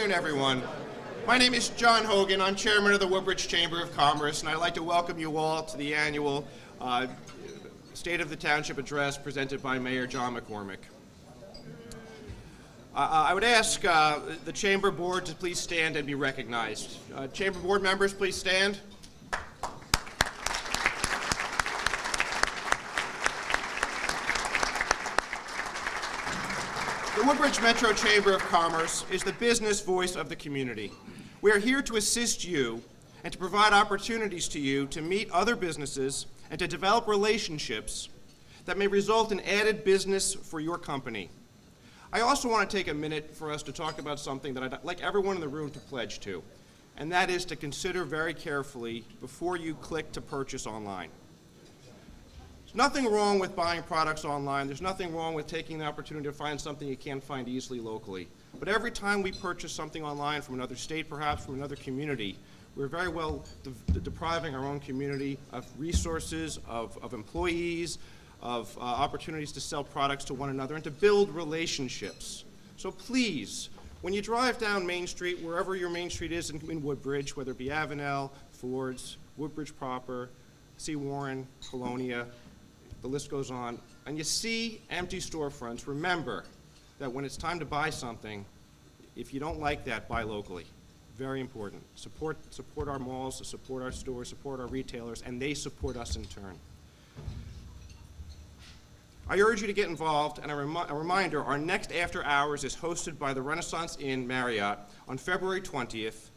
afternoon, everyone. My name is John Hogan. I'm chairman of the Woodbridge Chamber of Commerce, and I'd like to welcome you all to the annual State of the Township address presented by Mayor John McCormick. I would ask the Chamber Board to please stand and be recognized. Chamber Board members, please stand. The Woodbridge Metro Chamber of Commerce is the business voice of the community. We are here to assist you and to provide opportunities to you to meet other businesses and to develop relationships that may result in added business for your company. I also want to take a minute for us to talk about something that I'd like everyone in the room to pledge to, and that is to consider very carefully before you click to purchase online. There's nothing wrong with buying products online. There's nothing wrong with taking the opportunity to find something you can't find easily locally. But every time we purchase something online from another state, perhaps from another community, we're very well depriving our own community of resources, of employees, of opportunities to sell products to one another and to build relationships. So please, when you drive down Main Street, wherever your Main Street is in Woodbridge, whether it be Avenel, Ford's, Woodbridge proper, C. Warren, Colonia, the list goes on, and you see empty storefronts, remember that when it's time to buy something, if you don't like that, buy locally. Very important. Support our malls, support our stores, support our retailers, and they support us in turn. I urge you to get involved, and a reminder, our next After Hours is hosted by the Renaissance Inn Marriott on February 20th,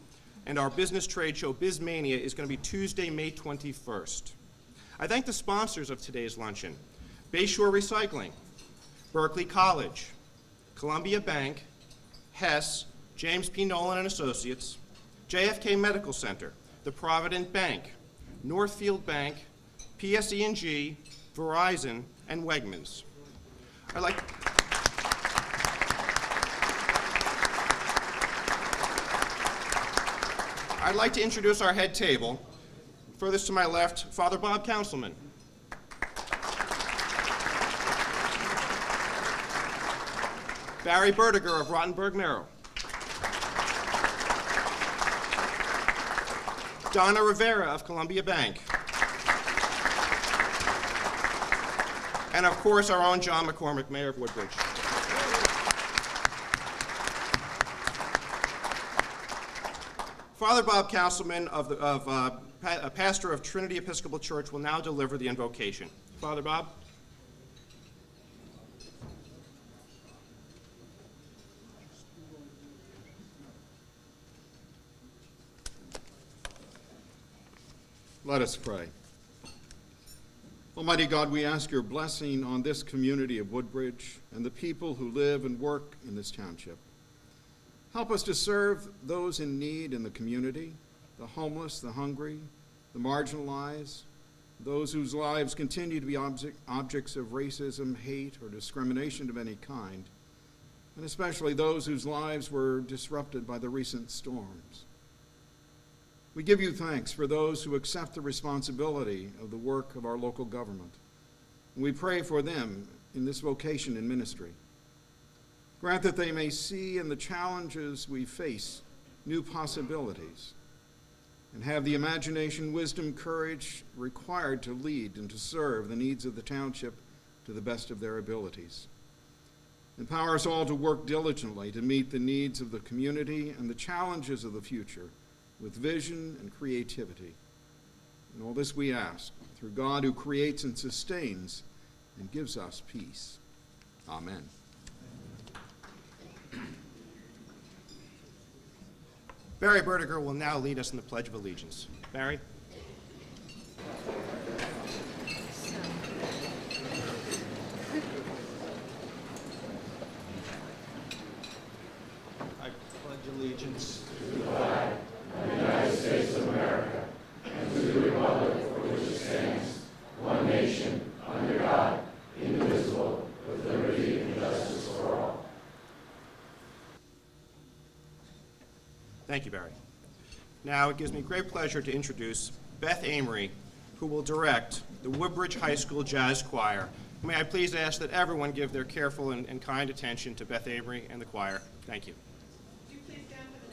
and our business trade show, BizMania, is going to be Tuesday, May 21st. I thank the sponsors of today's luncheon: Bayshore Recycling, Berkeley College, Columbia Bank, Hess, James P. Nolan and Associates, JFK Medical Center, the Provident Bank, Northfield Bank, PSE&G, Verizon, and Wegmans. I'd like to introduce our head table. Furthest to my left, Father Bob Councilman. Barry Bertiger of Rottenberg Merrill. Donna Rivera of Columbia Bank. And of course, our own John McCormick, Mayor of Woodbridge. Father Bob Councilman, pastor of Trinity Episcopal Church, will now deliver the invocation. Father Bob. Let us pray. Almighty God, we ask your blessing on this community of Woodbridge and the people who live and work in this township. Help us to serve those in need in the community, the homeless, the hungry, the marginalized, those whose lives continue to be objects of racism, hate, or discrimination of any kind, and especially those whose lives were disrupted by the recent storms. We give you thanks for those who accept the responsibility of the work of our local government, and we pray for them in this vocation and ministry. Grant that they may see in the challenges we face new possibilities and have the imagination, wisdom, courage required to lead and to serve the needs of the township to the best of their abilities. Empower us all to work diligently to meet the needs of the community and the challenges of the future with vision and creativity. And all this we ask through God who creates and sustains and gives us peace. Amen. Barry Bertiger will now lead us in the Pledge of Allegiance. Barry. I pledge allegiance to the flag of the United States of America and to the republic for which it stands, one nation, under God, indivisible, with liberty and justice for all. Thank you, Barry. Now it gives me great pleasure to introduce Beth Amory, who will direct the Woodbridge High School Jazz Choir. May I please ask that everyone give their careful and kind attention to Beth Amory and the choir. Thank you. Would you please stand for the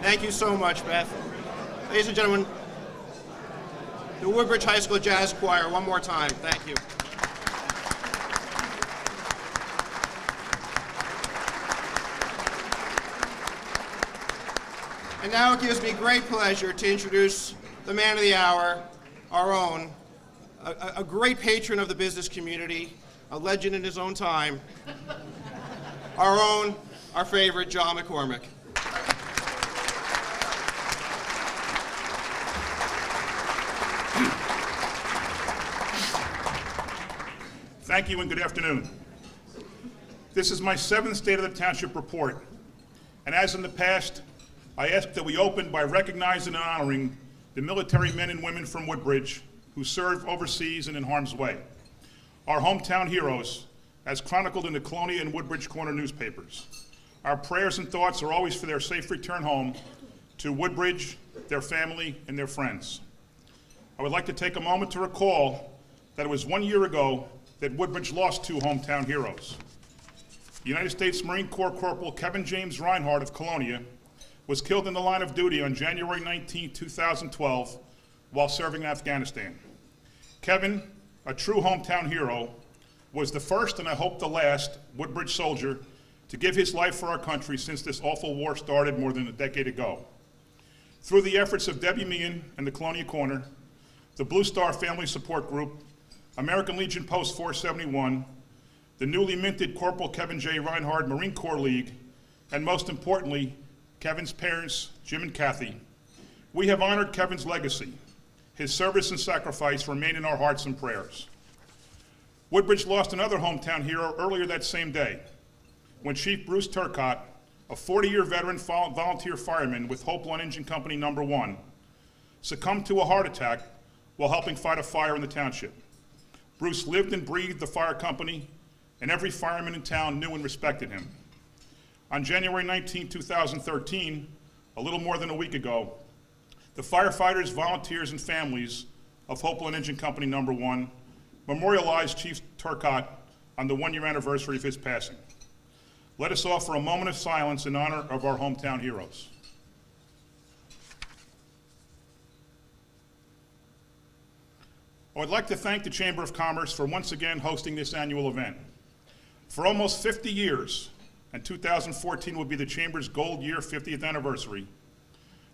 Thank you so much, Beth. Ladies and gentlemen, the Woodbridge High School Jazz Choir, one more time. Thank you. And now it gives me great pleasure to introduce the man of the hour, our own, a great patron of the business community, a legend in his own time, our favorite, John McCormick. Thank you and good afternoon. This is my 7th State of the Township report, and as in the past, I ask that we open by recognizing and honoring the military men and women from Woodbridge who serve overseas and in harm's way. Our hometown heroes, as chronicled in the Colonia and Woodbridge Corner newspapers. Our prayers and thoughts are always for their safe return home to Woodbridge, their family, and their friends. I would like to take a moment to recall that it was 1 year ago that Woodbridge lost 2 hometown heroes. United States Marine Corps Corporal Kevin James Reinhardt of Colonia was killed in the line of duty on January 19, 2012, while serving in Afghanistan. Kevin, a true hometown hero, was the first and I hope the last Woodbridge soldier to give his life for our country since this awful war started more than a decade ago. Through the efforts of Debbie Meehan and the Colonia Corner, the Blue Star Family Support Group, American Legion Post 471, the newly minted Corporal Kevin J. Reinhardt Marine Corps League, and most importantly, Kevin's parents, Jim and Kathy, we have honored Kevin's legacy. His service and sacrifice remain in our hearts and prayers. Woodbridge lost another hometown hero earlier that same day, when Chief Bruce Turcott, a 40-year veteran volunteer fireman with Hopewell Engine Company No. 1, succumbed to a heart attack while helping fight a fire in the township. Bruce lived and breathed the fire company, and every fireman in town knew and respected him. On January 19, 2013, a little more than a week ago, the firefighters, volunteers, and families of Hopewell Engine Company No. 1 memorialized Chief Turcott on the 1-year anniversary of his passing. Let us offer a moment of silence in honor of our hometown heroes. I would like to thank the Chamber of Commerce for once again hosting this annual event. For almost 50 years, and 2014 will be the Chamber's Gold Year 50th anniversary,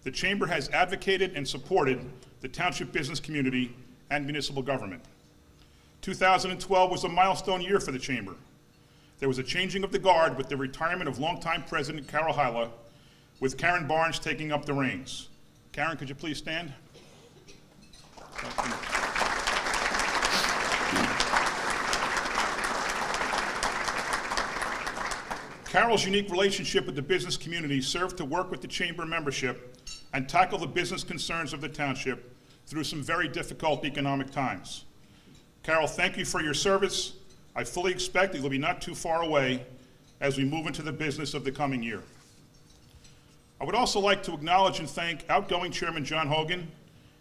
the Chamber has advocated and supported the township business community and municipal government. 2012 was a milestone year for the Chamber. There was a changing of the guard with the retirement of longtime President Carol Hyla, with Karen Barnes taking up the reins. Karen, could you please stand? Carol's unique relationship with the business community served to work with the Chamber membership and tackle the business concerns of the township through some very difficult economic times. Carol, thank you for your service. I fully expect it will be not too far away as we move into the business of the coming year. I would also like to acknowledge and thank outgoing Chairman John Hogan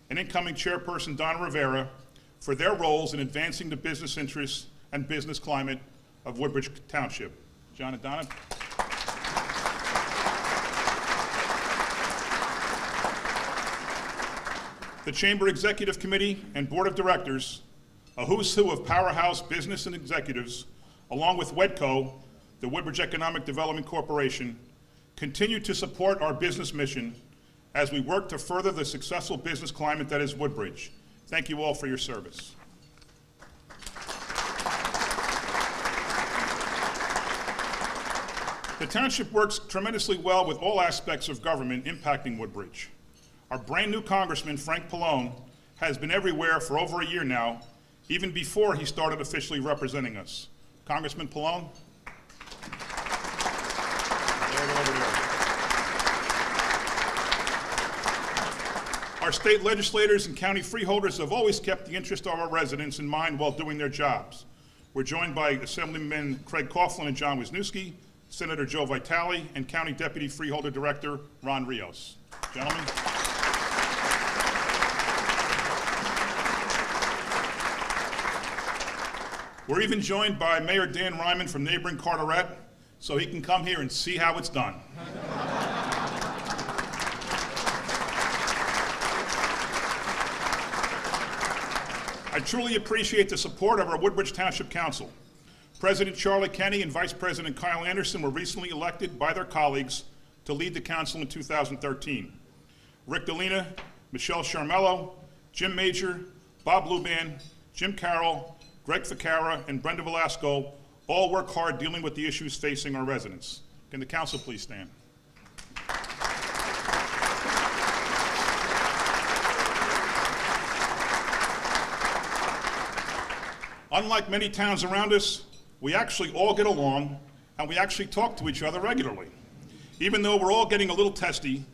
and incoming Chairperson Donna Rivera for their roles in advancing the business interests and business climate of Woodbridge Township. John and Donna. The Chamber Executive Committee and Board of Directors, a who's who of powerhouse business and executives, along with WEDCO, the Woodbridge Economic Development Corporation, continue to support our business mission as we work to further the successful business climate that is Woodbridge. Thank you all for your service. The township works tremendously well with all aspects of government impacting Woodbridge. Our brand new Congressman, Frank Pallone, has been everywhere for over a year now, even before he started officially representing us. Congressman Pallone. Our state legislators and county freeholders have always kept the interest of our residents in mind while doing their jobs. We're joined by Assemblymen Craig Coughlin and John Wisniewski, Senator Joe Vitale, and County Deputy Freeholder Director Ron Rios. Gentlemen. We're even joined by Mayor Dan Ryman from neighboring Carteret, so he can come here and see how it's done. I truly appreciate the support of our Woodbridge Township Council. President Charlie Kenny and Vice President Kyle Anderson were recently elected by their colleagues to lead the council in 2013. Rick Dolina, Michelle Sharmello, Jim Major, Bob Luban, Jim Carroll, Greg Ficara, and Brenda Velasco all work hard dealing with the issues facing our residents. Can the council please stand? Unlike many towns around us, we actually all get along and we actually talk to each other regularly, even though we're all getting a little testy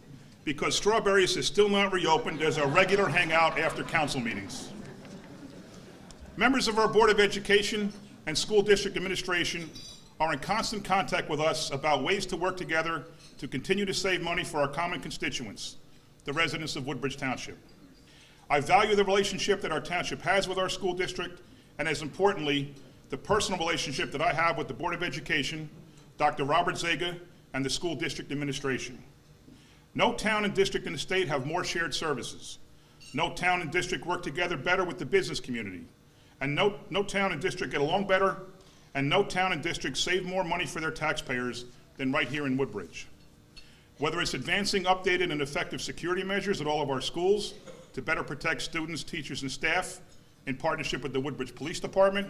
because Strawberries is still not reopened as our regular hangout after council meetings. Members of our Board of Education and School District Administration are in constant contact with us about ways to work together to continue to save money for our common constituents, the residents of Woodbridge Township. I value the relationship that our township has with our school district, and as importantly, the personal relationship that I have with the Board of Education, Dr. Robert Zaga, and the School District Administration. No town and district in the state have more shared services. No town and district work together better with the business community. And no town and district get along better, and no town and district save more money for their taxpayers than right here in Woodbridge. Whether it's advancing updated and effective security measures at all of our schools to better protect students, teachers, and staff in partnership with the Woodbridge Police Department,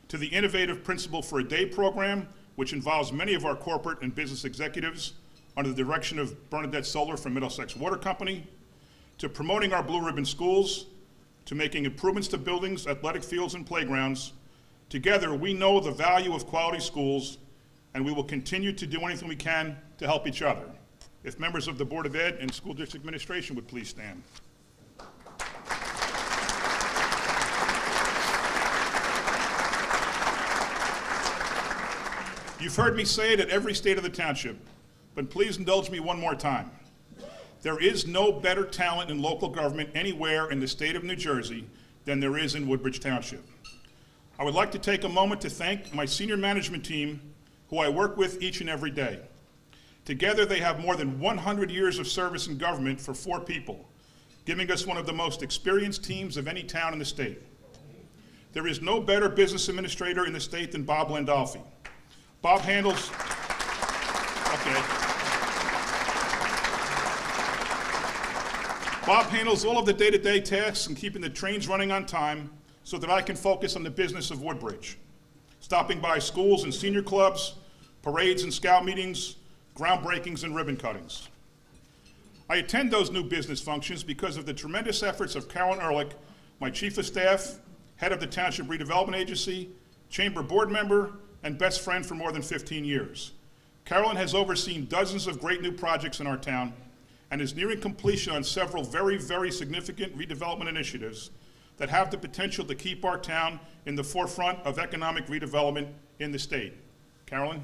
to the innovative Principal for a Day program, which involves many of our corporate and business executives under the direction of Bernadette Solar from Middlesex Water Company, to promoting our Blue Ribbon schools, to making improvements to buildings, athletic fields, and playgrounds. Together, we know the value of quality schools, and we will continue to do anything we can to help each other. If members of the Board of Ed and School District Administration would please stand. You've heard me say it at every state of the township, but please indulge me one more time. There is no better talent in local government anywhere in the state of New Jersey than there is in Woodbridge Township. I would like to take a moment to thank my senior management team, who I work with each and every day. Together, they have more than 100 years of service in government for 4 people, giving us one of the most experienced teams of any town in the state. There is no better business administrator in the state than Bob Landolfi. Bob handles, Bob handles all of the day-to-day tasks and keeping the trains running on time so that I can focus on the business of Woodbridge, stopping by schools and senior clubs, parades and scout meetings, groundbreakings and ribbon cuttings. I attend those new business functions because of the tremendous efforts of Carolyn Ehrlich, my chief of staff, head of the Township Redevelopment Agency, chamber board member, and best friend for more than 15 years. Carolyn has overseen dozens of great new projects in our town and is nearing completion on several very, very significant redevelopment initiatives that have the potential to keep our town in the forefront of economic redevelopment in the state. Carolyn?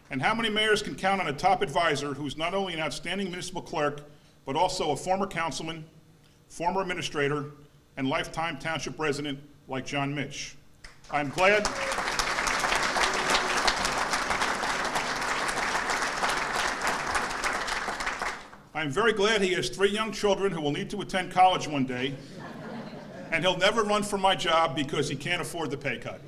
And how many mayors can count on a top advisor who's not only an outstanding municipal clerk, but also a former councilman, former administrator, and lifetime township resident like John Mitch? I'm glad I'm very glad he has 3 young children who will need to attend college one day, and he'll never run for my job because he can't afford the pay cut.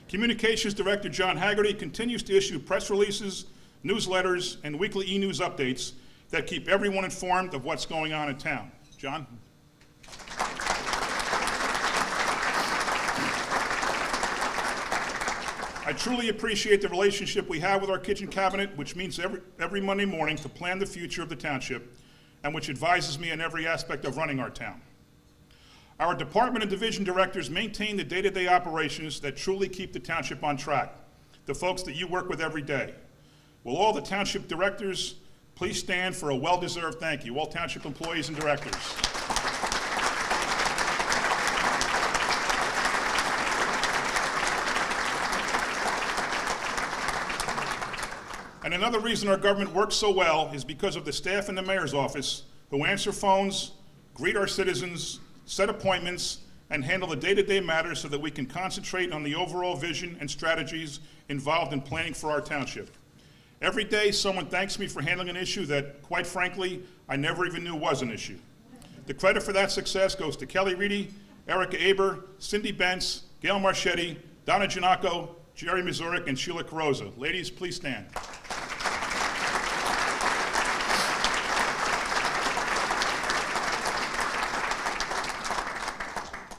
Communications Director John Haggerty continues to issue press releases, newsletters, and weekly e-news updates that keep everyone informed of what's going on in town. John? I truly appreciate the relationship we have with our kitchen cabinet, which meets every Monday morning to plan the future of the township and which advises me on every aspect of running our town. Our department and division directors maintain the day-to-day operations that truly keep the township on track, the folks that you work with every day. Will all the township directors please stand for a well-deserved thank you, all township employees and directors. And another reason our government works so well is because of the staff in the mayor's office who answer phones, greet our citizens, set appointments, and handle the day-to-day matters so that we can concentrate on the overall vision and strategies involved in planning for our township. Every day, someone thanks me for handling an issue that, quite frankly, I never even knew was an issue. The credit for that success goes to Kelly Reedy, Erica Aber, Cindy Bentz, Gail Marchetti, Donna Giannacco, Jerry Mazurik, and Sheila Carosa. Ladies, please stand.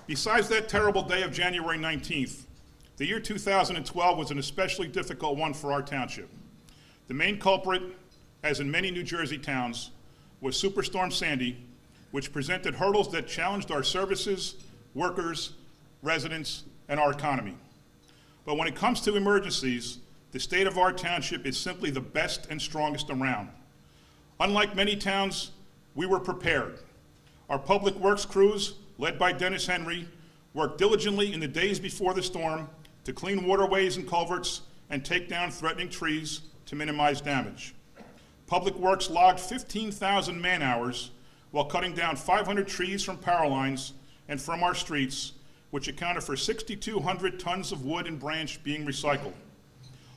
Besides that terrible day of January 19th, the year 2012 was an especially difficult one for our township. The main culprit, as in many New Jersey towns, was Superstorm Sandy, which presented hurdles that challenged our services, workers, residents, and our economy. But when it comes to emergencies, the state of our township is simply the best and strongest around. Unlike many towns, we were prepared. Our public works crews, led by Dennis Henry, worked diligently in the days before the storm to clean waterways and culverts and take down threatening trees to minimize damage. Public Works logged 15,000 man-hours while cutting down 500 trees from power lines and from our streets, which accounted for 6,200 tons of wood and branch being recycled.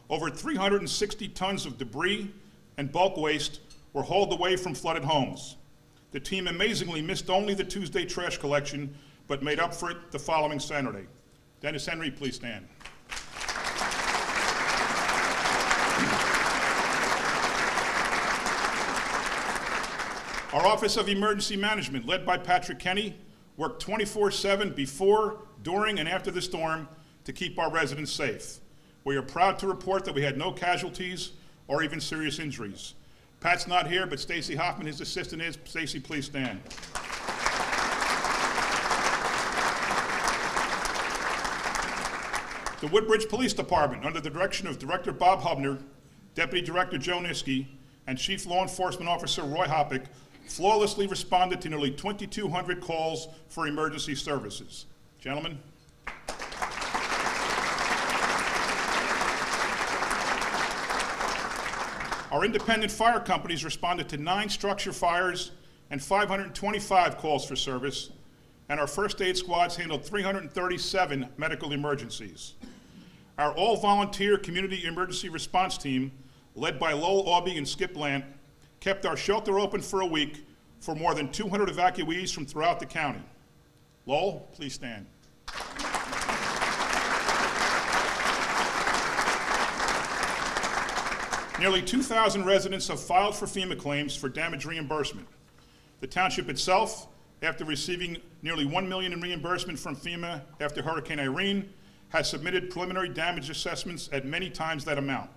Over 360 tons of debris and bulk waste were hauled away from flooded homes. The team amazingly missed only the Tuesday trash collection, but made up for it the following Saturday. Dennis Henry, please stand. Our Office of Emergency Management, led by Patrick Kenny, worked 24/7 before, during, and after the storm to keep our residents safe. We are proud to report that we had no casualties or even serious injuries. Pat's not here, but Stacy Hoffman, his assistant, is. Stacy, please stand. The Woodbridge Police Department, under the direction of Director Bob Hubner, Deputy Director Joe Niski, and Chief Law Enforcement Officer Roy Hoppick, flawlessly responded to nearly 2,200 calls for emergency services. Gentlemen. Our independent fire companies responded to 9 structure fires and 525 calls for service, and our first aid squads handled 337 medical emergencies. Our all-volunteer community emergency response team, led by Lowell Aubie and Skip Lant, kept our shelter open for a week for more than 200 evacuees from throughout the county. Lowell, please stand. Nearly 2,000 residents have filed for FEMA claims for damage reimbursement. The township itself, after receiving nearly $1 million in reimbursement from FEMA after Hurricane Irene, has submitted preliminary damage assessments at many times that amount.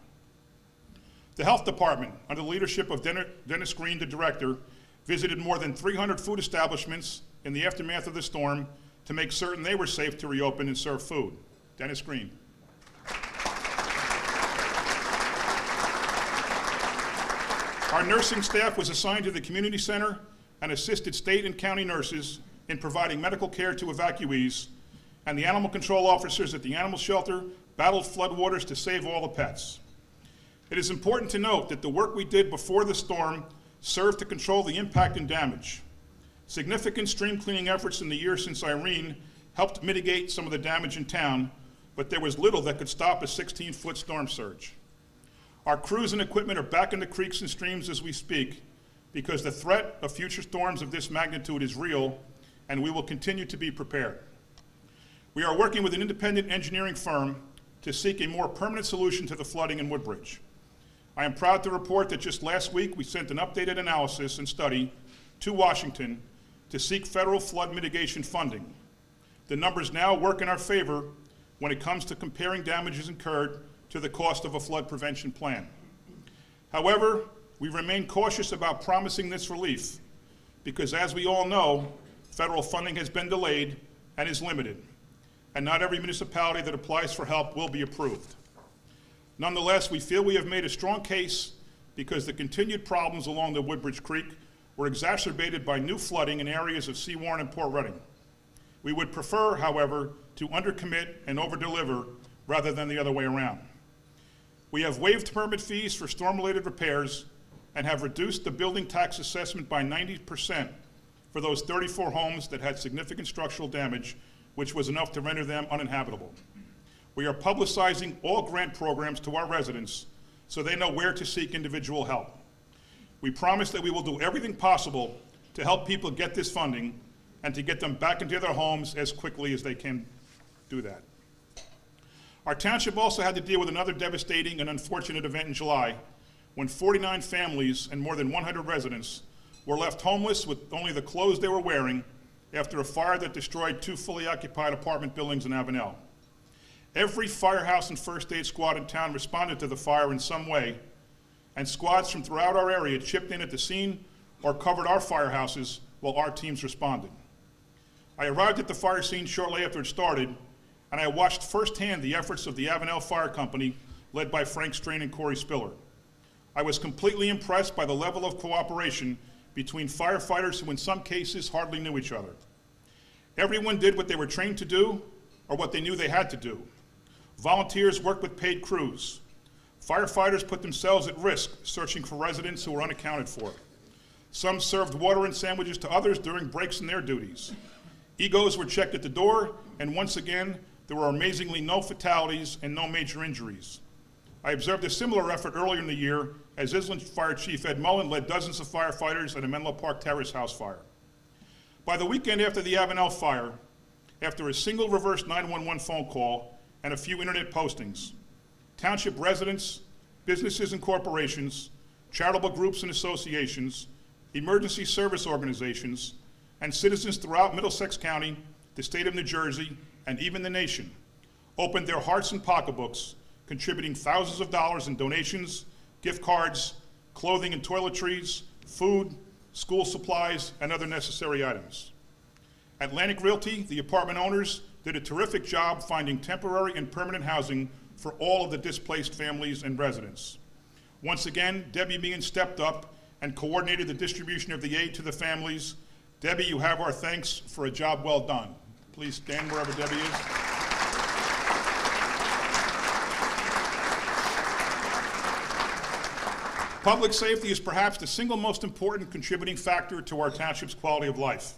The Health Department, under the leadership of Dennis Green, the director, visited more than 300 food establishments in the aftermath of the storm to make certain they were safe to reopen and serve food. Dennis Green. Our nursing staff was assigned to the community center and assisted state and county nurses in providing medical care to evacuees, and the animal control officers at the animal shelter battled floodwaters to save all the pets. It is important to note that the work we did before the storm served to control the impact and damage. Significant stream cleaning efforts in the year since Irene helped mitigate some of the damage in town, but there was little that could stop a 16-foot storm surge. Our crews and equipment are back in the creeks and streams as we speak because the threat of future storms of this magnitude is real, and we will continue to be prepared. We are working with an independent engineering firm to seek a more permanent solution to the flooding in Woodbridge. I am proud to report that just last week we sent an updated analysis and study to Washington to seek federal flood mitigation funding. The numbers now work in our favor when it comes to comparing damages incurred to the cost of a flood prevention plan. However, we remain cautious about promising this relief because, as we all know, federal funding has been delayed and is limited, and not every municipality that applies for help will be approved. Nonetheless, we feel we have made a strong case because the continued problems along the Woodbridge Creek were exacerbated by new flooding in areas of Seawarren and Port Reading. We would prefer, however, to undercommit and overdeliver rather than the other way around. We have waived permit fees for storm-related repairs and have reduced the building tax assessment by 90% for those 34 homes that had significant structural damage, which was enough to render them uninhabitable. We are publicizing all grant programs to our residents so they know where to seek individual help. We promise that we will do everything possible to help people get this funding and to get them back into their homes as quickly as they can do that. Our township also had to deal with another devastating and unfortunate event in July when 49 families and more than 100 residents were left homeless with only the clothes they were wearing after a fire that destroyed 2 fully occupied apartment buildings in Avenel. Every firehouse and first aid squad in town responded to the fire in some way, and squads from throughout our area chipped in at the scene or covered our firehouses while our teams responded. I arrived at the fire scene shortly after it started, and I watched firsthand the efforts of the Avenel Fire Company, led by Frank Strain and Corey Spiller. I was completely impressed by the level of cooperation between firefighters who in some cases hardly knew each other. Everyone did what they were trained to do or what they knew they had to do. Volunteers worked with paid crews. Firefighters put themselves at risk searching for residents who were unaccounted for. Some served water and sandwiches to others during breaks in their duties. Egos were checked at the door, and once again, there were amazingly no fatalities and no major injuries. I observed a similar effort earlier in the year as Island Fire Chief Ed Mullen led dozens of firefighters at a Menlo Park Terrace house fire. By the weekend after the Avenel fire, after a single reverse 911 phone call and a few internet postings, township residents, businesses and corporations, charitable groups and associations, emergency service organizations, and citizens throughout Middlesex County, the state of New Jersey, and even the nation opened their hearts and pocketbooks, contributing thousands of dollars in donations, gift cards, clothing and toiletries, food, school supplies, and other necessary items. Atlantic Realty, the apartment owners, did a terrific job finding temporary and permanent housing for all of the displaced families and residents. Once again, Debbie Meehan stepped up and coordinated the distribution of the aid to the families. Debbie, you have our thanks for a job well done. Please stand wherever Debbie is. Public safety is perhaps the single most important contributing factor to our township's quality of life.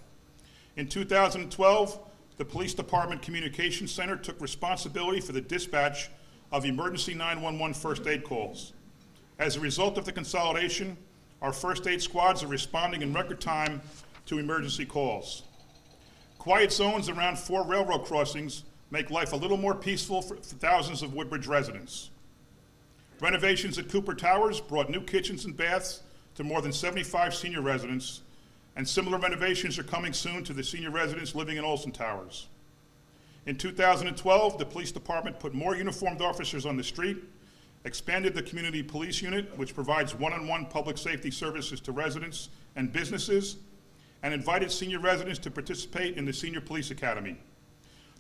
In 2012, the Police Department Communications Center took responsibility for the dispatch of emergency 911 first aid calls. As a result of the consolidation, our first aid squads are responding in record time to emergency calls. Quiet zones around 4 railroad crossings make life a little more peaceful for thousands of Woodbridge residents. Renovations at Cooper Towers brought new kitchens and baths to more than 75 senior residents, and similar renovations are coming soon to the senior residents living in Olson Towers. In 2012, the police department put more uniformed officers on the street, expanded the community police unit, which provides one-on-one public safety services to residents and businesses, and invited senior residents to participate in the Senior Police Academy.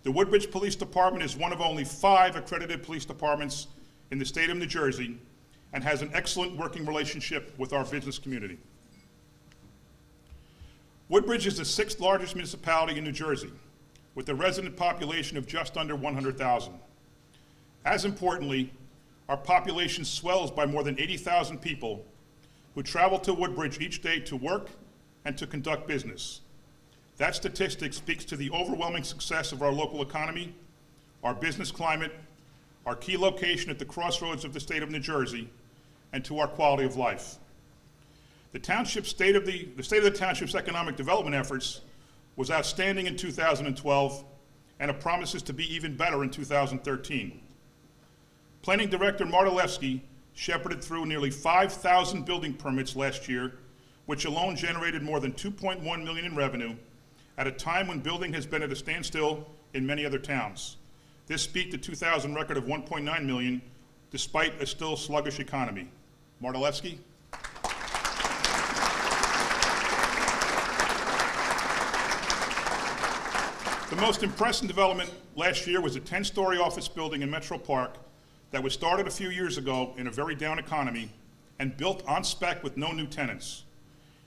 The Woodbridge Police Department is one of only 5 accredited police departments in the state of New Jersey and has an excellent working relationship with our business community. Woodbridge is the 6th largest municipality in New Jersey, with a resident population of just under 100,000. As importantly, our population swells by more than 80,000 people who travel to Woodbridge each day to work and to conduct business. That statistic speaks to the overwhelming success of our local economy, our business climate, our key location at the crossroads of the state of New Jersey, and to our quality of life. The state of the township's economic development efforts was outstanding in 2012, and it promises to be even better in 2013. Planning Director Marta Levski shepherded through nearly 5,000 building permits last year, which alone generated more than $2.1 million in revenue at a time when building has been at a standstill in many other towns. This beat the 2000 record of $1.9 million, despite a still sluggish economy. Marta Levski. The most impressive development last year was a 10-story office building in Metro Park that was started a few years ago in a very down economy and built on spec with no new tenants.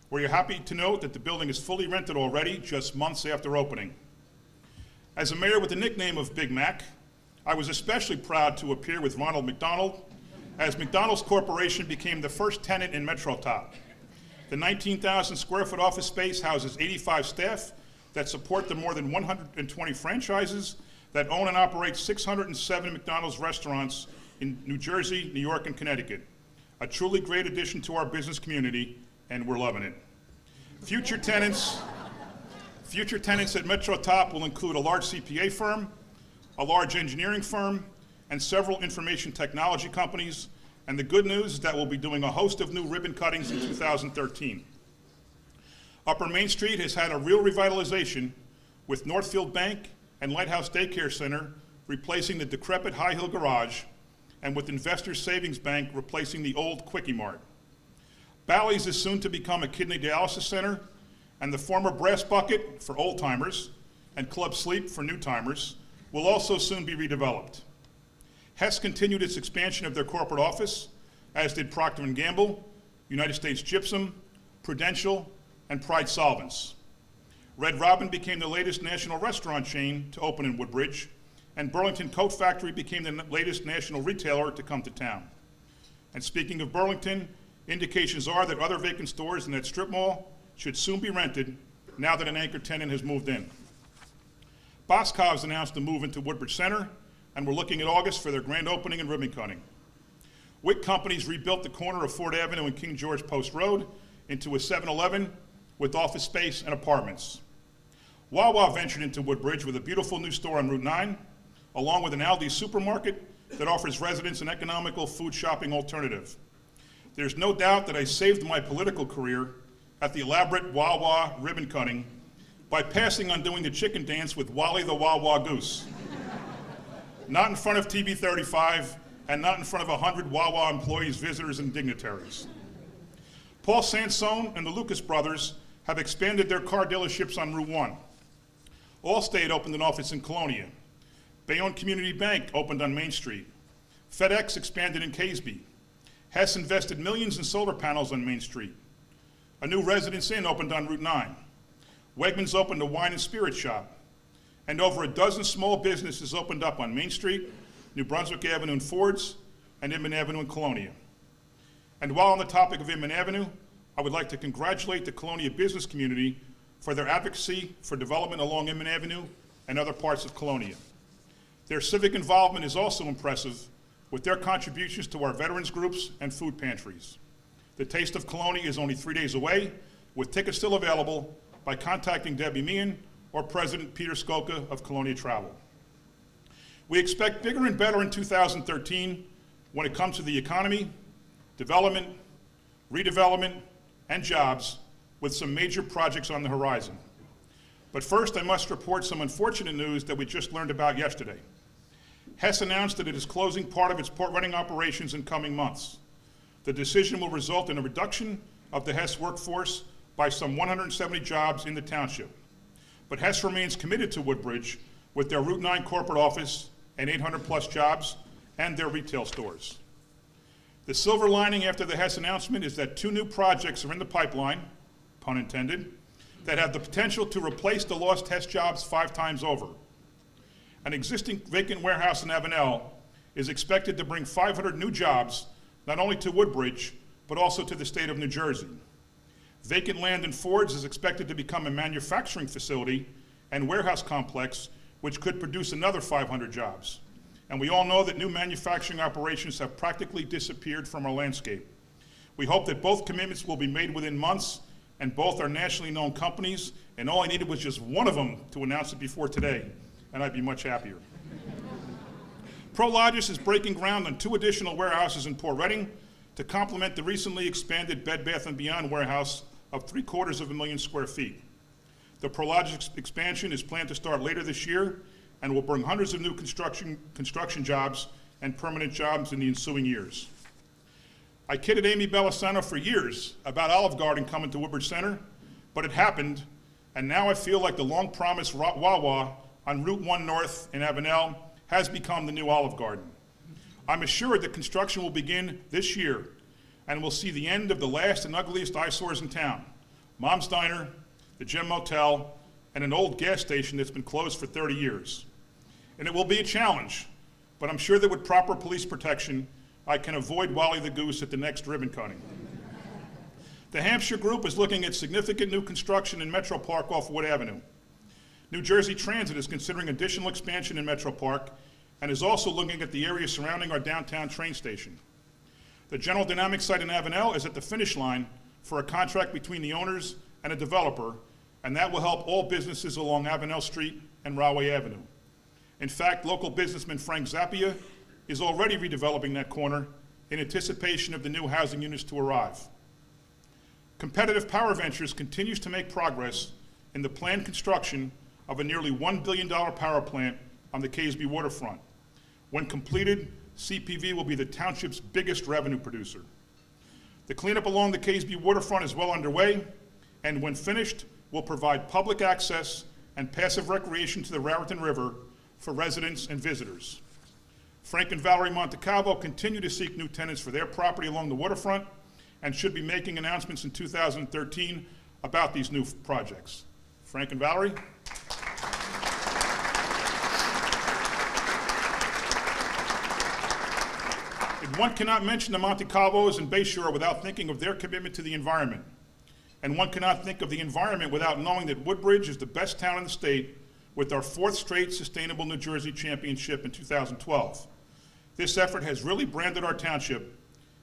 We're happy to note that the building is fully rented already, just months after opening. As a mayor with the nickname of Big Mac, I was especially proud to appear with Ronald McDonald as McDonald's Corporation became the first tenant in Metro Top. The 19,000 square foot office space houses 85 staff that support the more than 120 franchises that own and operate 607 McDonald's restaurants in New Jersey, New York, and Connecticut. a truly great addition to our business community, and we're loving it. Future tenants at Metro Top will include a large CPA firm, a large engineering firm, and several information technology companies. And the good news is that we'll be doing a host of new ribbon cuttings in 2013. Upper Main Street has had a real revitalization, with Northfield Bank and Lighthouse Daycare Center replacing the decrepit High Hill Garage, and with Investors Savings Bank replacing the old Quickie Mart. Bally's is soon to become a kidney dialysis center, and the former Brass Bucket for old-timers and Club Sleep for new-timers will also soon be redeveloped. Hess continued its expansion of their corporate office, as did Procter & Gamble, United States Gypsum, Prudential, and Pride Solvents. Red Robin became the latest national restaurant chain to open in Woodbridge, and Burlington Coat Factory became the latest national retailer to come to town. And speaking of Burlington, indications are that other vacant stores in that strip mall should soon be rented now that an anchor tenant has moved in. Boscov's announced a move into Woodbridge Center, and we're looking at August for their grand opening and ribbon cutting. Wick Companies rebuilt the corner of Ford Avenue and King George Post Road into a 7-Eleven with office space and apartments. Wawa ventured into Woodbridge with a beautiful new store on Route 9, along with an Aldi supermarket that offers residents an economical food shopping alternative. There's no doubt that I saved my political career at the elaborate Wawa ribbon cutting by passing on doing the chicken dance with Wally the Wawa Goose. Not in front of TV 35, and not in front of 100 Wawa employees, visitors, and dignitaries. Paul Sansone and the Lucas brothers have expanded their car dealerships on Route 1. Allstate opened an office in Colonia. Bayonne Community Bank opened on Main Street. FedEx expanded in Caseby. Hess invested millions in solar panels on Main Street. A new Residence Inn opened on Route 9. Wegmans opened a wine and spirit shop. And over a dozen small businesses opened up on Main Street, New Brunswick Avenue and Fords, and Inman Avenue in Colonia. And while on the topic of Inman Avenue, I would like to congratulate the Colonia business community for their advocacy for development along Inman Avenue and other parts of Colonia. Their civic involvement is also impressive, with their contributions to our veterans groups and food pantries. The Taste of Colonia is only 3 days away, with tickets still available by contacting Debbie Meehan or President Peter Skoka of Colonia Travel. We expect bigger and better in 2013 when it comes to the economy, development, redevelopment, and jobs, with some major projects on the horizon. But first, I must report some unfortunate news that we just learned about yesterday. Hess announced that it is closing part of its port running operations in coming months. The decision will result in a reduction of the Hess workforce by some 170 jobs in the township. But Hess remains committed to Woodbridge with their Route 9 corporate office and 800+ jobs and their retail stores. The silver lining after the Hess announcement is that 2 new projects are in the pipeline, pun intended, that have the potential to replace the lost Hess jobs 5 times over. An existing vacant warehouse in Avenel is expected to bring 500 new jobs, not only to Woodbridge, but also to the state of New Jersey. Vacant land in Fords is expected to become a manufacturing facility and warehouse complex, which could produce another 500 jobs. And we all know that new manufacturing operations have practically disappeared from our landscape. We hope that both commitments will be made within months, and both are nationally known companies, and all I needed was just one of them to announce it before today, and I'd be much happier. Prologis is breaking ground on 2 additional warehouses in Port Reading to complement the recently expanded Bed Bath & Beyond warehouse of 750,000 square feet. The Prologis expansion is planned to start later this year and will bring hundreds of new construction jobs and permanent jobs in the ensuing years. I kidded Amy Bellisano for years about Olive Garden coming to Woodbridge Center, but it happened, and now I feel like the long-promised Wawa on Route 1 North in Avenel has become the new Olive Garden. I'm assured that construction will begin this year, and we'll see the end of the last and ugliest eyesores in town: Mom's Diner, the Gem Motel, and an old gas station that's been closed for 30 years. And it will be a challenge, but I'm sure that with proper police protection, I can avoid Wally the Goose at the next ribbon cutting. The Hampshire Group is looking at significant new construction in Metro Park off Wood Avenue. New Jersey Transit is considering additional expansion in Metro Park and is also looking at the area surrounding our downtown train station. The General Dynamics site in Avenel is at the finish line for a contract between the owners and a developer, and that will help all businesses along Avenel Street and Rahway Avenue. In fact, local businessman Frank Zappia is already redeveloping that corner in anticipation of the new housing units to arrive. Competitive Power Ventures continues to make progress in the planned construction of a nearly $1 billion power plant on the Casby waterfront. When completed, CPV will be the township's biggest revenue producer. The cleanup along the Casby waterfront is well underway, and when finished, will provide public access and passive recreation to the Raritan River for residents and visitors. Frank and Valerie Montecalvo continue to seek new tenants for their property along the waterfront and should be making announcements in 2013 about these new projects. Frank and Valerie. And one cannot mention the Montecalvos and Bayshore without thinking of their commitment to the environment. And one cannot think of the environment without knowing that Woodbridge is the best town in the state with our 4th straight Sustainable New Jersey Championship in 2012. This effort has really branded our township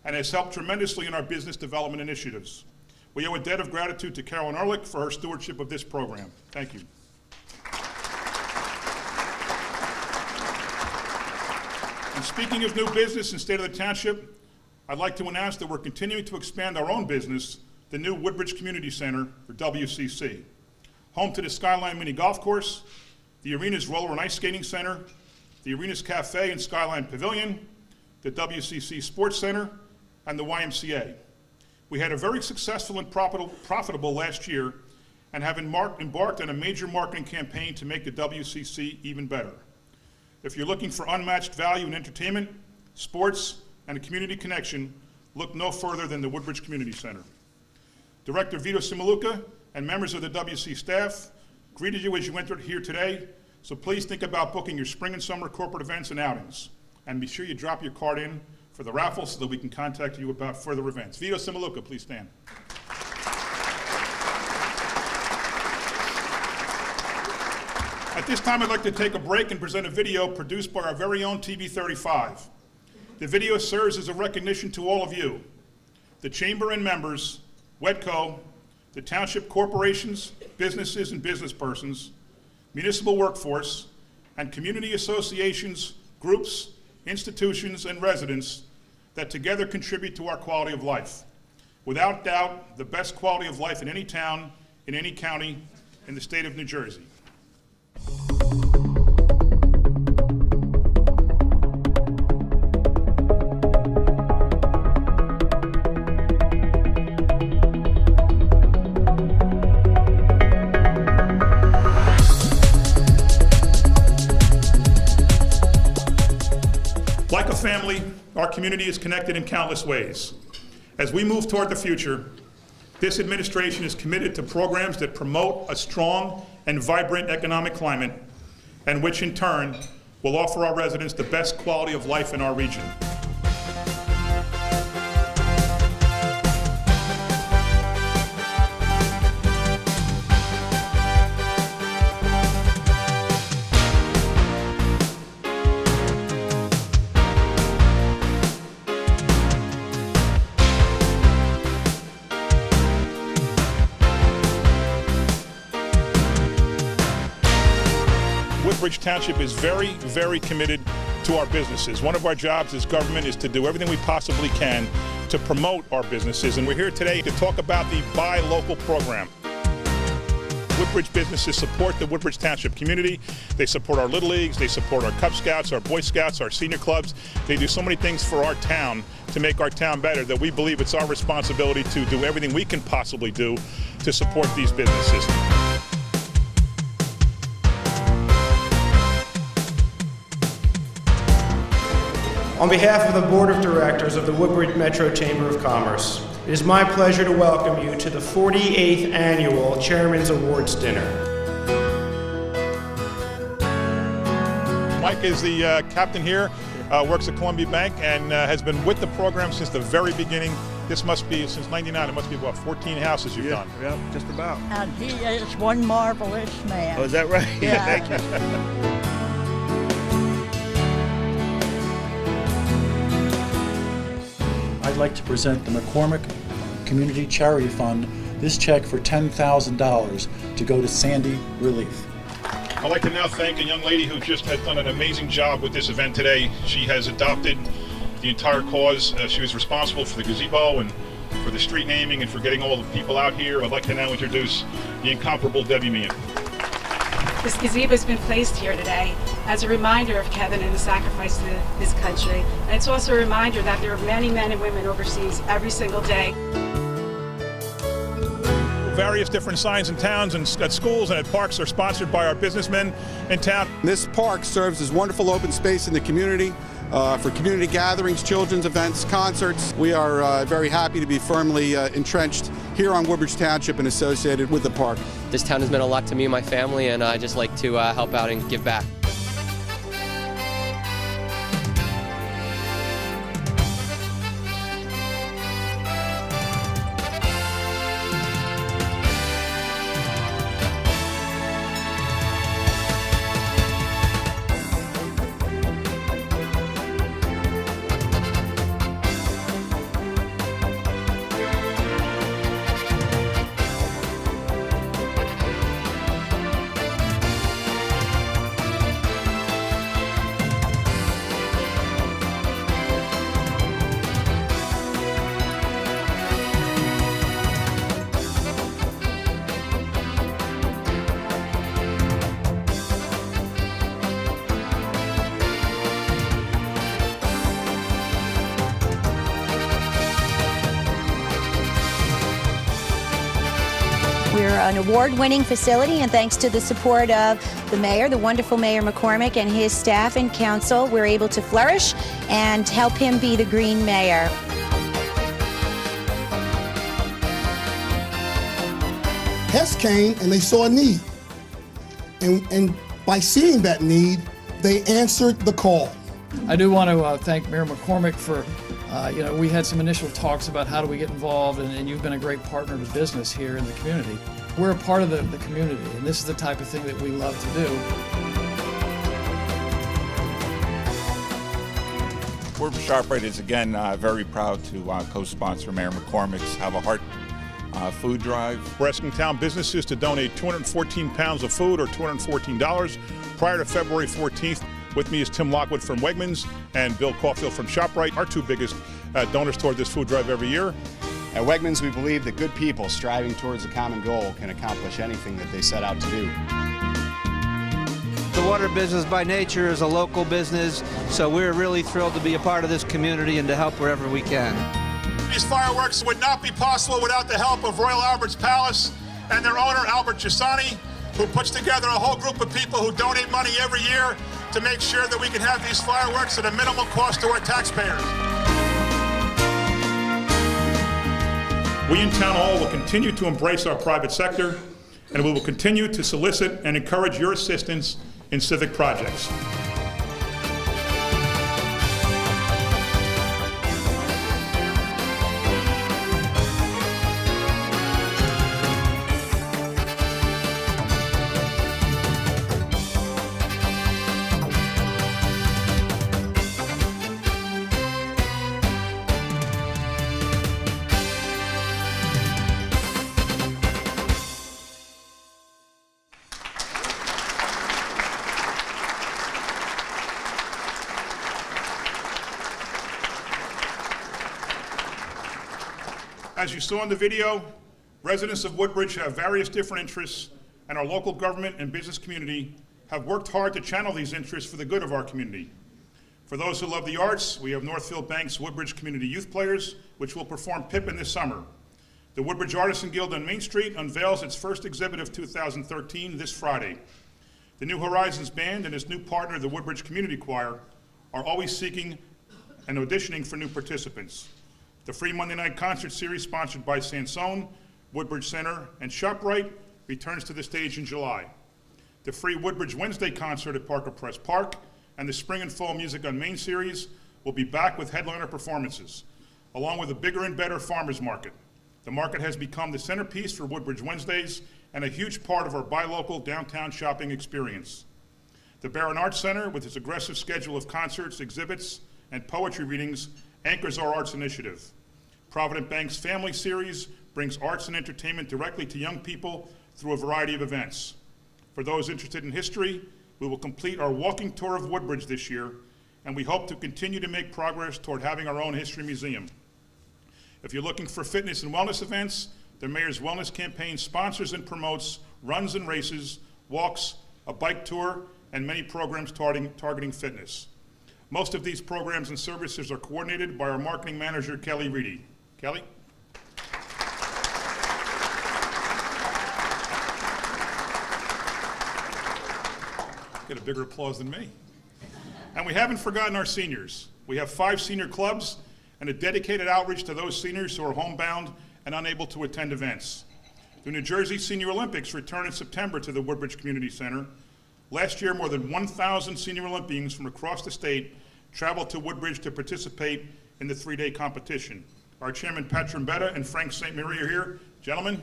and has helped tremendously in our business development initiatives. We owe a debt of gratitude to Carolyn Ehrlich for her stewardship of this program. Thank you. And speaking of new business and state of the township, I'd like to announce that we're continuing to expand our own business, the new Woodbridge Community Center, or WCC. Home to the Skyline Mini Golf Course, the arena's roller and ice skating center, the arena's cafe and Skyline Pavilion, the WCC Sports Center, and the YMCA. We had a very successful and profitable last year and have embarked on a major marketing campaign to make the WCC even better. If you're looking for unmatched value in entertainment, sports, and a community connection, look no further than the Woodbridge Community Center. Director Vito Simaluka and members of the WC staff greeted you as you entered here today, so please think about booking your spring and summer corporate events and outings. And be sure you drop your card in for the raffle so that we can contact you about further events. Vito Simaluka, please stand. At this time, I'd like to take a break and present a video produced by our very own TV 35. The video serves as a recognition to all of you, the Chamber and members, WETCO, the Township corporations, businesses and business persons, municipal workforce, and community associations, groups, institutions, and residents that together contribute to our quality of life. Without doubt, the best quality of life in any town, in any county, in the state of New Jersey. Like a family, our community is connected in countless ways. As we move toward the future, this administration is committed to programs that promote a strong and vibrant economic climate, and which in turn will offer our residents the best quality of life in our region. Woodbridge Township is very, very committed to our businesses. One of our jobs as government is to do everything we possibly can to promote our businesses, and we're here today to talk about the Buy Local program. Woodbridge businesses support the Woodbridge Township community. They support our Little Leagues, they support our Cub Scouts, our Boy Scouts, our senior clubs. They do so many things for our town to make our town better that we believe it's our responsibility to do everything we can possibly do to support these businesses. On behalf of the Board of Directors of the Woodbridge Metro Chamber of Commerce, it is my pleasure to welcome you to the 48th Annual Chairman's Awards Dinner. Mike is the captain here, works at Columbia Bank, and has been with the program since the very beginning. This must be, since '99, it must be about 14 houses you've done. Yeah, just about. And he is one marvelous man. Oh, is that right? Yeah. Thank you. I'd like to present the McCormick Community Charity Fund this check for $10,000 to go to Sandy Relief. I'd like to now thank a young lady who just has done an amazing job with this event today. She has adopted the entire cause. She was responsible for the gazebo and for the street naming and for getting all the people out here. I'd like to now introduce the incomparable Debbie Meehan. This gazebo has been placed here today as a reminder of Kevin and the sacrifice to his country. And it's also a reminder that there are many men and women overseas every single day. Various different signs in towns and at schools and at parks are sponsored by our businessmen in town. This park serves as wonderful open space in the community for community gatherings, children's events, concerts. We are very happy to be firmly entrenched here on Woodbridge Township and associated with the park. This town has meant a lot to me and my family, and I just like to help out and give back. We're an award-winning facility, and thanks to the support of the mayor, the wonderful Mayor McCormick, and his staff and council, we're able to flourish and help him be the green mayor. Hess came and they saw a need. And by seeing that need, they answered the call. I do want to thank Mayor McCormick for, we had some initial talks about how do we get involved, and you've been a great partner to business here in the community. We're a part of the community, and this is the type of thing that we love to do. Woodbridge ShopRite is again very proud to co-sponsor Mayor McCormick's Have a Heart food drive. We're asking town businesses to donate 214 pounds of food, or $214, prior to February 14th. With me is Tim Lockwood from Wegmans and Bill Caulfield from ShopRite, our two biggest donors toward this food drive every year. At Wegmans, we believe that good people striving towards a common goal can accomplish anything that they set out to do. The water business by nature is a local business, so we're really thrilled to be a part of this community and to help wherever we can. These fireworks would not be possible without the help of Royal Albert's Palace and their owner, Albert Gisani, who puts together a whole group of people who donate money every year to make sure that we can have these fireworks at a minimal cost to our taxpayers. We in Town Hall will continue to embrace our private sector, and we will continue to solicit and encourage your assistance in civic projects. As you saw in the video, residents of Woodbridge have various different interests, and our local government and business community have worked hard to channel these interests for the good of our community. For those who love the arts, we have Northfield Bank's Woodbridge Community Youth Players, which will perform Pippin this summer. The Woodbridge Artisan Guild on Main Street unveils its first exhibit of 2013 this Friday. The New Horizons Band and its new partner, the Woodbridge Community Choir, are always seeking and auditioning for new participants. The free Monday night concert series, sponsored by Sansone, Woodbridge Center, and ShopRite, returns to the stage in July. The free Woodbridge Wednesday concert at Parker Press Park and the Spring and Fall Music on Main series will be back with headliner performances, along with a bigger and better farmers market. The market has become the centerpiece for Woodbridge Wednesdays and a huge part of our buy local downtown shopping experience. The Barron Arts Center, with its aggressive schedule of concerts, exhibits, and poetry readings, anchors our arts initiative. Provident Bank's Family Series brings arts and entertainment directly to young people through a variety of events. For those interested in history, we will complete our walking tour of Woodbridge this year, and we hope to continue to make progress toward having our own history museum. If you're looking for fitness and wellness events, the Mayor's Wellness Campaign sponsors and promotes runs and races, walks, a bike tour, and many programs targeting fitness. Most of these programs and services are coordinated by our marketing manager, Kelly Reedy. Kelly? Get a bigger applause than me. And we haven't forgotten our seniors. We have 5 senior clubs and a dedicated outreach to those seniors who are homebound and unable to attend events. The New Jersey Senior Olympics return in September to the Woodbridge Community Center. Last year, more than 1,000 senior Olympians from across the state traveled to Woodbridge to participate in the 3-day competition. Our chairman, Pat Trombetta, and Frank St. Marie are here. Gentlemen.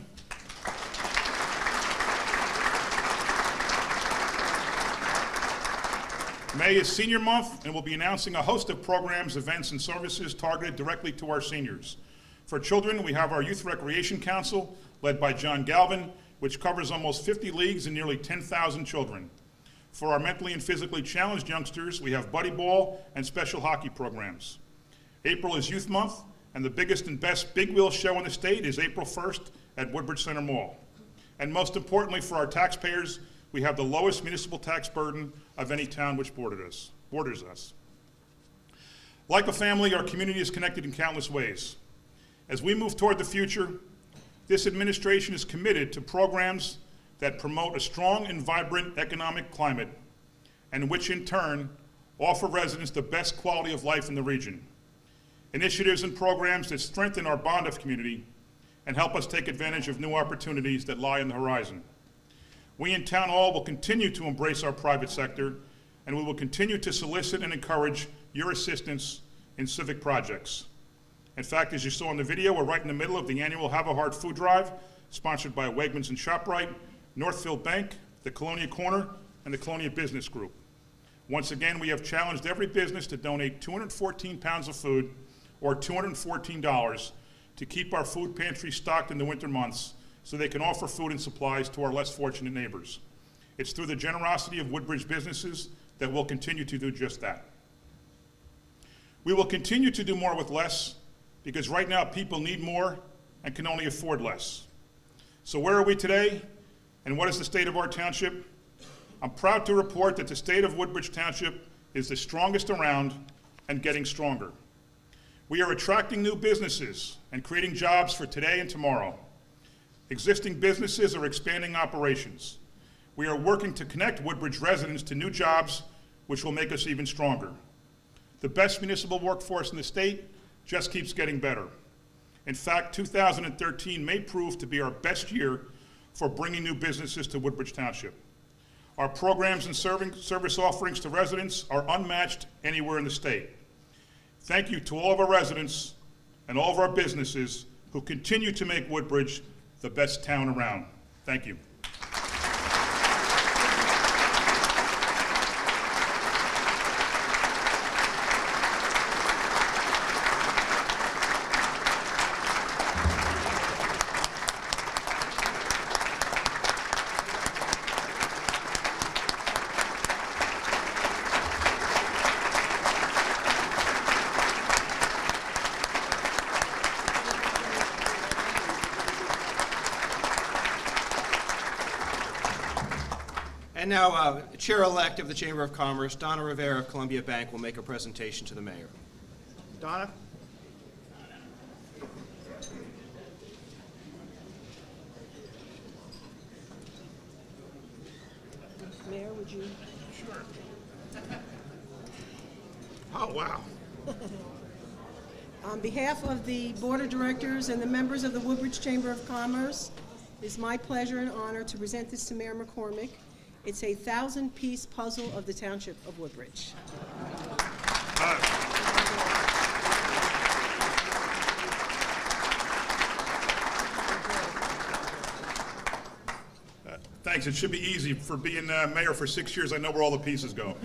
May is Senior Month, and we'll be announcing a host of programs, events, and services targeted directly to our seniors. For children, we have our Youth Recreation Council, led by John Galvin, which covers almost 50 leagues and nearly 10,000 children. For our mentally and physically challenged youngsters, we have Buddy Ball and special hockey programs. April is Youth Month, and the biggest and best big wheel show in the state is April 1st at Woodbridge Center Mall. And most importantly for our taxpayers, we have the lowest municipal tax burden of any town which borders us. Like a family, our community is connected in countless ways. As we move toward the future, this administration is committed to programs that promote a strong and vibrant economic climate, and which in turn offer residents the best quality of life in the region. Initiatives and programs that strengthen our bond of community and help us take advantage of new opportunities that lie on the horizon. We in Town Hall will continue to embrace our private sector, and we will continue to solicit and encourage your assistance in civic projects. In fact, as you saw in the video, we're right in the middle of the annual Have a Heart food drive, sponsored by Wegmans and ShopRite, Northfield Bank, the Colonia Corner, and the Colonia Business Group. Once again, we have challenged every business to donate 214 pounds of food, or $214, to keep our food pantry stocked in the winter months so they can offer food and supplies to our less fortunate neighbors. It's through the generosity of Woodbridge businesses that we'll continue to do just that. We will continue to do more with less, because right now people need more and can only afford less. So where are we today, and what is the state of our township? I'm proud to report that the state of Woodbridge Township is the strongest around and getting stronger. We are attracting new businesses and creating jobs for today and tomorrow. Existing businesses are expanding operations. We are working to connect Woodbridge residents to new jobs, which will make us even stronger. The best municipal workforce in the state just keeps getting better. In fact, 2013 may prove to be our best year for bringing new businesses to Woodbridge Township. Our programs and service offerings to residents are unmatched anywhere in the state. Thank you to all of our residents and all of our businesses who continue to make Woodbridge the best town around. Thank you. And now, Chair-elect of the Chamber of Commerce, Donna Rivera of Columbia Bank, will make a presentation to the mayor. Donna? Mayor, would you? Sure. Oh, wow. On behalf of the Board of Directors and the members of the Woodbridge Chamber of Commerce, it is my pleasure and honor to present this to Mayor McCormick. It's a 1,000-piece puzzle of the Township of Woodbridge. Thanks. It should be easy. For being mayor for 6 years, I know where all the pieces go.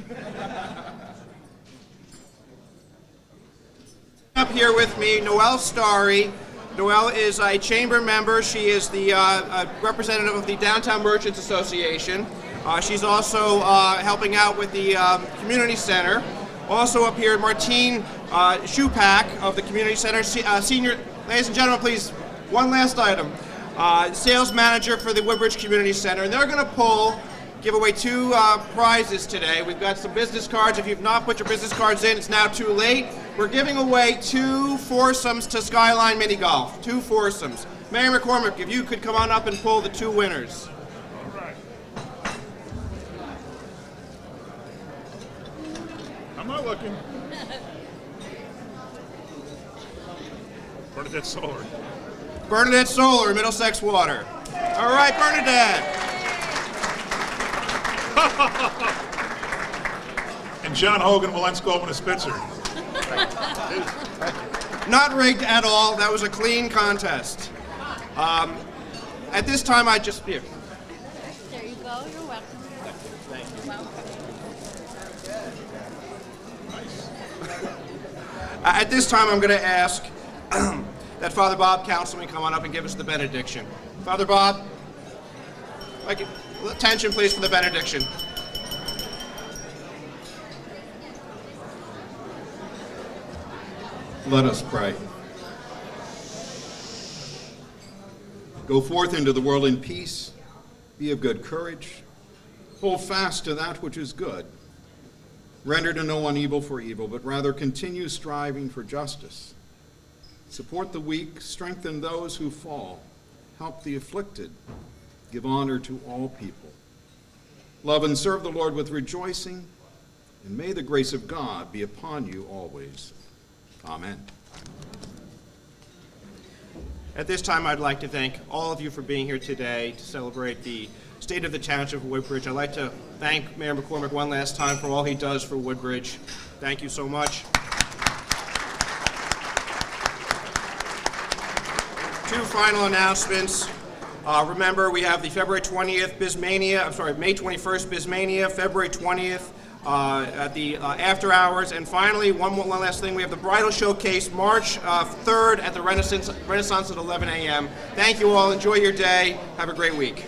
Up here here with me Noelle Starry. Noelle is a chamber member. She is the representative of the Downtown Merchants Association. She's also helping out with the community center. Also up here, Martine Shupak of the community center, senior. Ladies and gentlemen, please, one last item. Sales manager for the Woodbridge Community Center, and they're going to give away 2 prizes today. We've got some business cards. If you've not put your business cards in, it's now too late. We're giving away 2 foursomes to Skyline Mini Golf. 2 foursomes. Mayor McCormick, if you could come on up and pull the 2 winners. All right. I'm not looking. Bernadette Solar. Bernadette Solar, Middlesex Water. All right, Bernadette. And John Hogan, Walensko, and a Spitzer. Not rigged at all. That was a clean contest. At this time, I just here. There you go. You're welcome. Thank you. Welcome. At this time, I'm going to ask that Father Bob, councilman, come on up and give us the benediction. Father Bob, attention, please, for the benediction. Let us pray. Go forth into the world in peace, be of good courage, hold fast to that which is good, render to no one evil for evil, but rather continue striving for justice. Support the weak, strengthen those who fall, help the afflicted, give honor to all people. Love and serve the Lord with rejoicing, and may the grace of God be upon you always. Amen. At this time, I'd like to thank all of you for being here today to celebrate the state of the Township of Woodbridge. I'd like to thank Mayor McCormick one last time for all he does for Woodbridge. Thank you so much. 2 final announcements. Remember, we have the February 20th May 21st Bismania, February 20th at the after hours, and finally, one last thing, we have the Bridal Showcase March 3rd at the Renaissance at 11 a.m. Thank you all. Enjoy your day. Have a great week.